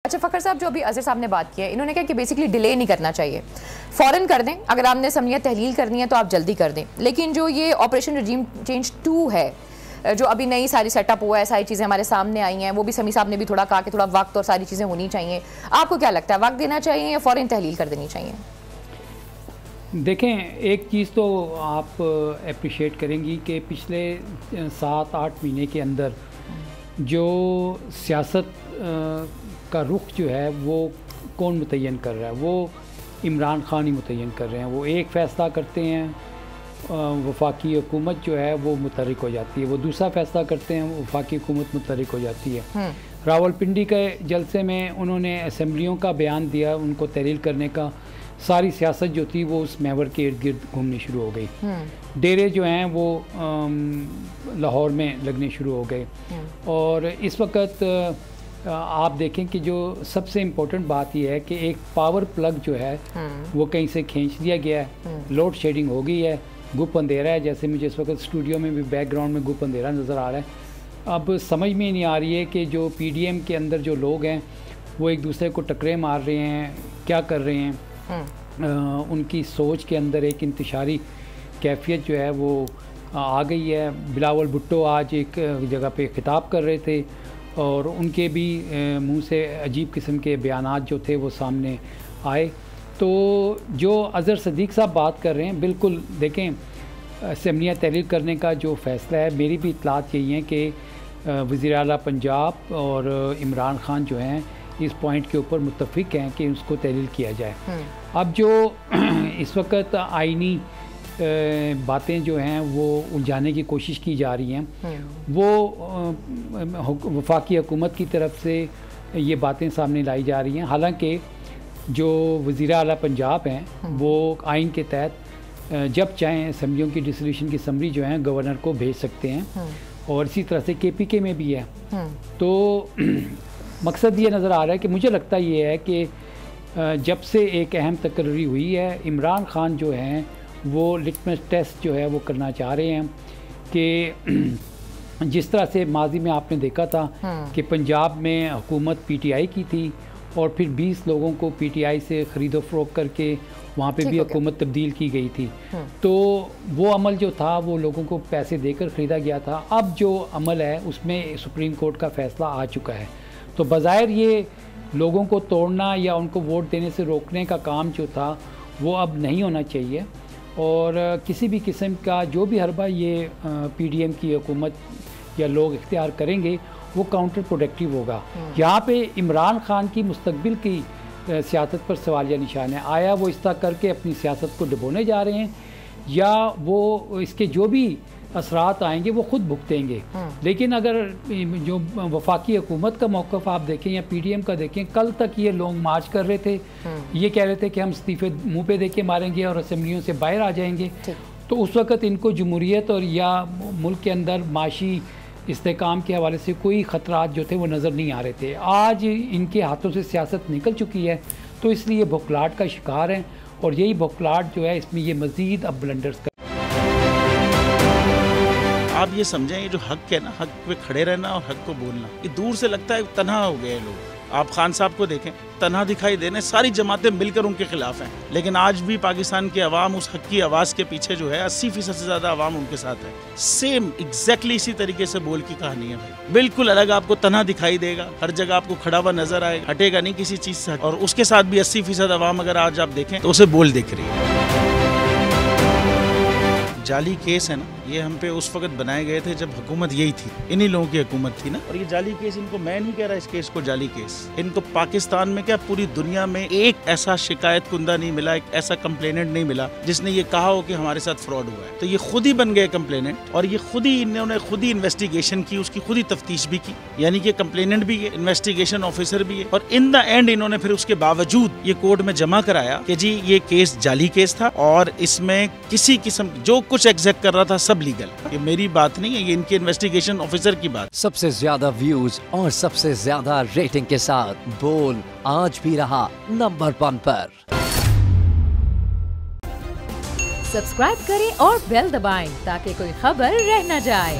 अच्छा फ़खर साहब, जो अभी अज़हर साहब ने बात की है, इन्होंने कहा कि बेसिकली डिले नहीं करना चाहिए, फ़ौरन कर दें। अगर आपने असम्बलियाँ तहलील करनी है तो आप जल्दी कर दें। लेकिन जो ये ऑपरेशन रजीम चेंज 2 है, जो अभी नई सारी सेटअप हुआ है, सारी चीज़ें हमारे सामने आई हैं, वो भी समी साहब ने भी थोड़ा कहा कि थोड़ा वक्त और सारी चीज़ें होनी चाहिए। आपको क्या लगता है, वक्त देना चाहिए या फ़ौरन तहलील कर देनी चाहिए? देखें, एक चीज़ तो आप अप्रिशिएट करेंगी कि पिछले 7-8 महीने के अंदर जो सियासत का रुख जो है वो कौन मुतय्यन कर रहा है, वो इमरान खान ही मुतय्यन कर रहे हैं। वो एक फ़ैसला करते हैं, वफाकी हुकूमत जो है वो मुतहरिक हो जाती है, वो दूसरा फ़ैसला करते हैं, वफाकी हुकूमत मुतहरिक हो जाती है। रावलपिंडी के जलसे में उन्होंने असम्बलियों का बयान दिया, उनको तहरील करने का, सारी सियासत जो थी वो उस महवर के इर्द गिर्द घूमनी शुरू हो गई। डेरे जो हैं वो लाहौर में लगने शुरू हो गए। और इस वक्त आप देखें कि जो सबसे इम्पोर्टेंट बात यह है कि एक पावर प्लग जो है वो कहीं से खींच दिया गया है, लोड शेडिंग हो गई है, गुप अंधेरा है। जैसे मुझे इस वक्त स्टूडियो में भी बैकग्राउंड में गुप अंधेरा नज़र आ रहा है। अब समझ में नहीं आ रही है कि जो PDM के अंदर जो लोग हैं वो एक दूसरे को टकरे मार रहे हैं, क्या कर रहे हैं। उनकी सोच के अंदर एक इंतशारी कैफियत जो है वो आ गई है। बिलावल भुट्टो आज एक जगह पे ख़िताब कर रहे थे और उनके भी मुंह से अजीब किस्म के बयानात जो थे वो सामने आए। तो जो अज़हर सदीक़ साहब बात कर रहे हैं, बिल्कुल देखें, असम्बलियाँ तहरीर करने का जो फ़ैसला है, मेरी भी इत्तलात यही है कि वज़ीर आला पंजाब और इमरान खान जो हैं इस पॉइंट के ऊपर मुत्तफ़िक हैं कि उसको तहरीर किया जाए। अब जो इस वक्त आइनी बातें जो हैं वो उलझाने की कोशिश की जा रही हैं, वो वफाकी हुकूमत की तरफ से ये बातें सामने लाई जा रही हैं। हालांकि जो वज़ीर आला पंजाब हैं वो आइन के तहत जब चाहें असम्बलियों की डिसोल्यूशन की समरी जो है गवर्नर को भेज सकते हैं, और इसी तरह से KPK में भी है। तो मकसद ये नज़र आ रहा है कि मुझे लगता ये है कि जब से एक अहम तकरीरी हुई है, इमरान खान जो हैं वो लिटमस टेस्ट जो है वो करना चाह रहे हैं कि जिस तरह से माजी में आपने देखा था कि पंजाब में हुकूमत PTI की थी और फिर 20 लोगों को PTI से ख़रीदो फ़रोख्त करके वहाँ पे भी हुकूमत तब्दील की गई थी। तो वो अमल जो था वो लोगों को पैसे देकर ख़रीदा गया था। अब जो अमल है उसमें सुप्रीम कोर्ट का फ़ैसला आ चुका है। तो बज़ाहिर ये लोगों को तोड़ना या उनको वोट देने से रोकने का काम जो था वो अब नहीं होना चाहिए। और किसी भी किस्म का जो भी हरबा ये PDM की हुकूमत या लोग इख्तियार करेंगे वो काउंटर प्रोडक्टिव होगा। यहाँ पे इमरान खान की मुस्तकबिल की सियासत पर सवालिया निशान है। आया वो इस तरह करके अपनी सियासत को डुबोने जा रहे हैं या वो इसके जो भी असरात आएंगे वो खुद भुगतेंगे। लेकिन अगर जो वफाकी हुकूमत का मौक़िफ़ आप देखें या PDM का देखें, कल तक ये लोग मार्च कर रहे थे, ये कह रहे थे कि हम इस्तीफ़े मुंह पे दे के मारेंगे और असम्बलियों से बाहर आ जाएंगे। तो उस वक़्त इनको जमहूरियत और या मुल्क के अंदर माशी इस्तेकाम के हवाले से कोई ख़तरात जो थे वो नज़र नहीं आ रहे थे। आज इनके हाथों से सियासत निकल चुकी है, तो इसलिए बौखलाहट का शिकार हैं और यही बौखलाहट जो है इसमें ये मज़ीद अब ब्लंडर्स आप ये समझें, ये जो हक है ना, हक पे खड़े रहना और हक को बोलना, ये दूर से लगता है तन्हा हो गए लोग। आप खान साहब को देखें, तन्हा दिखाई देने, सारी जमातें मिलकर उनके खिलाफ हैं, लेकिन आज भी पाकिस्तान की आवाम उस हक की आवाज़ के पीछे जो है 80% से ज़्यादा आवाम उनके साथ है। सेम एग्जैक्टली इसी तरीके से बोल की कहानी है भाई, बिल्कुल अलग आपको तन्हा दिखाई देगा, हर जगह आपको खड़ा हुआ नजर आएगा, हटेगा नहीं किसी चीज़ से। और उसके साथ भी 80% आवाम अगर आज आप देखें तो उसे बोल दिख रही है। जाली केस है ना, ये हम पे उस वक्त बनाए गए थे जब हुकूमत यही थी, इन्हीं लोगों की हुकूमत थी ना। और ये जाली केस, इनको मैं नहीं कह रहा इस केस को जाली केस, इनको पाकिस्तान में क्या पूरी दुनिया में एक ऐसा शिकायत कुंदा नहीं मिला, एक ऐसा कंप्लेनेंट नहीं मिला जिसने ये कहा हो कि हमारे साथ फ्रॉड हुआ है। तो ये खुद ही बन गए कंप्लेनेंट और ये खुद ही इन्होंने खुद ही इन्वेस्टिगेशन की, उसकी खुद ही तफ्तीश भी की, यानी कि कंप्लेनेंट भी है, इन्वेस्टिगेशन ऑफिसर भी है। और इन द एंड इन्होंने फिर उसके बावजूद ये कोर्ट में जमा कराया कि जी ये केस जाली केस था और इसमें किसी किस्म जो कुछ एग्जैक्ट कर रहा था सब लीगल। ये मेरी बात नहीं है, ये इनके इन्वेस्टिगेशन ऑफिसर की बात। सबसे ज्यादा व्यूज और सबसे ज्यादा रेटिंग के साथ बोल आज भी रहा नंबर 1 पर। सब्सक्राइब करें और बेल दबाएं ताकि कोई खबर रह न जाए।